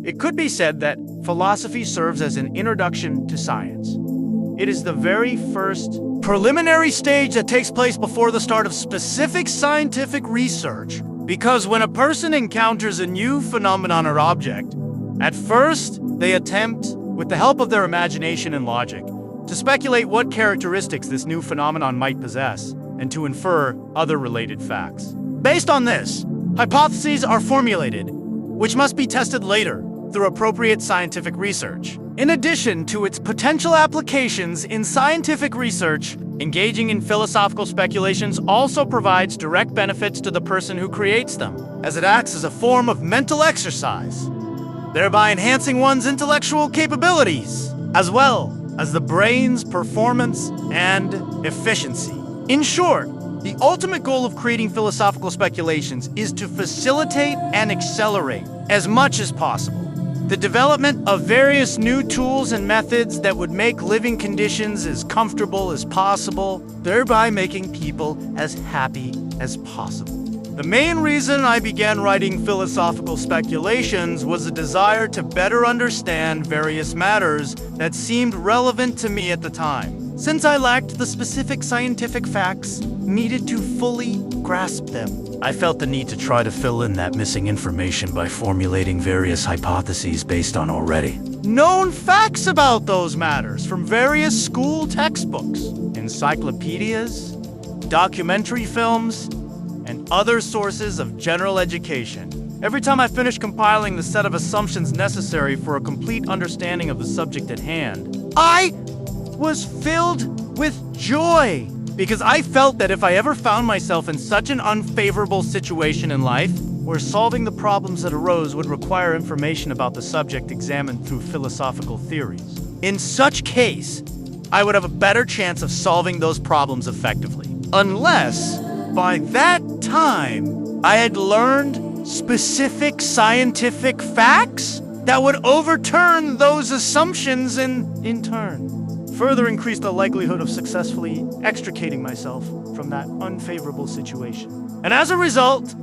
It could be said that philosophy serves as an introduction to science. It is the very first preliminary stage that takes place before the start of specific scientific research. Because when a person encounters a new phenomenon or object, at first they attempt, with the help of their imagination and logic, to speculate what characteristics this new phenomenon might possess and to infer other related facts. Based on this, hypotheses are formulated, which must be tested later through appropriate scientific research. In addition to its potential applications in scientific research, engaging in philosophical speculations also provides direct benefits to the person who creates them, as it acts as a form of mental exercise, thereby enhancing one's intellectual capabilities, as well as the brain's performance and efficiency. In short, the ultimate goal of creating philosophical speculations is to facilitate and accelerate, as much as possible, the development of various new tools and methods that would make living conditions as comfortable as possible, thereby making people as happy as possible. The main reason I began writing philosophical speculations was a desire to better understand various matters that seemed relevant to me at the time, since I lacked the specific scientific facts needed to fully grasp them. I felt the need to try to fill in that missing information by formulating various hypotheses based on already known facts about those matters from various school textbooks, encyclopedias, documentary films, and other sources of general education. Every time I finished compiling the set of assumptions necessary for a complete understanding of the subject at hand, I was filled with joy, because I felt that if I ever found myself in such an unfavorable situation in life, where solving the problems that arose would require information about the subject examined through philosophical theories, in such case, I would have a better chance of solving those problems effectively. Unless, by that time, I had learned specific scientific facts that would overturn those assumptions and, in turn, further increase the likelihood of successfully extricating myself from that unfavorable situation. And as a result,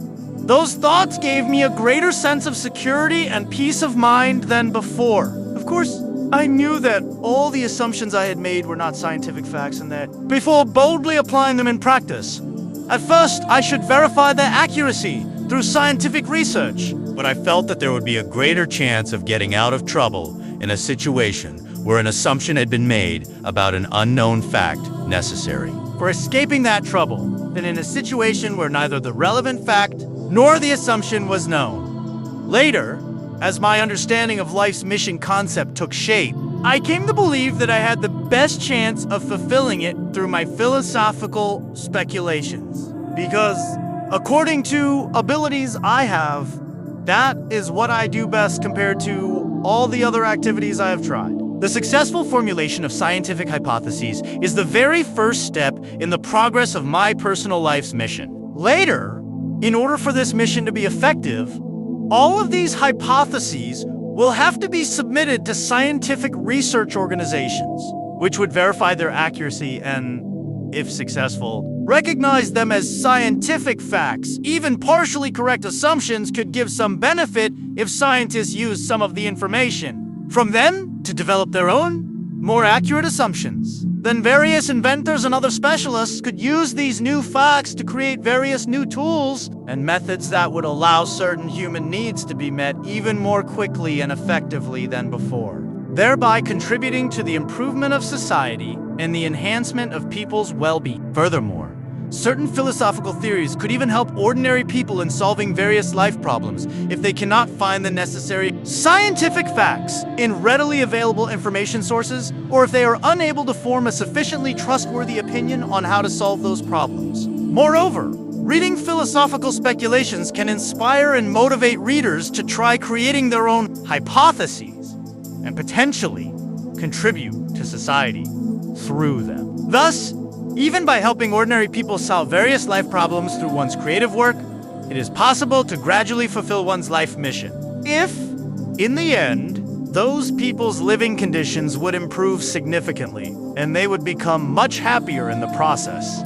those thoughts gave me a greater sense of security and peace of mind than before. Of course, I knew that all the assumptions I had made were not scientific facts and that, before boldly applying them in practice, at first I should verify their accuracy through scientific research. But I felt that there would be a greater chance of getting out of trouble in a situation where an assumption had been made about an unknown fact necessary for escaping that trouble than in a situation where neither the relevant fact nor the assumption was known. Later, as my understanding of life's mission concept took shape, I came to believe that I had the best chance of fulfilling it through my philosophical speculations. Because, according to abilities I have, that is what I do best compared to all the other activities I have tried. The successful formulation of scientific hypotheses is the very first step in the progress of my personal life's mission. Later, in order for this mission to be effective, all of these hypotheses will have to be submitted to scientific research organizations, which would verify their accuracy and, if successful, recognize them as scientific facts. Even partially correct assumptions could give some benefit if scientists use some of the information from them to develop their own, more accurate assumptions. Then various inventors and other specialists could use these new facts to create various new tools and methods that would allow certain human needs to be met even more quickly and effectively than before, thereby contributing to the improvement of society and the enhancement of people's well-being. Furthermore, certain philosophical theories could even help ordinary people in solving various life problems if they cannot find the necessary scientific facts in readily available information sources, or if they are unable to form a sufficiently trustworthy opinion on how to solve those problems. Moreover, reading philosophical speculations can inspire and motivate readers to try creating their own hypotheses and potentially contribute to society through them. Thus, even by helping ordinary people solve various life problems through one's creative work, it is possible to gradually fulfill one's life mission. If, in the end, those people's living conditions would improve significantly, and they would become much happier in the process.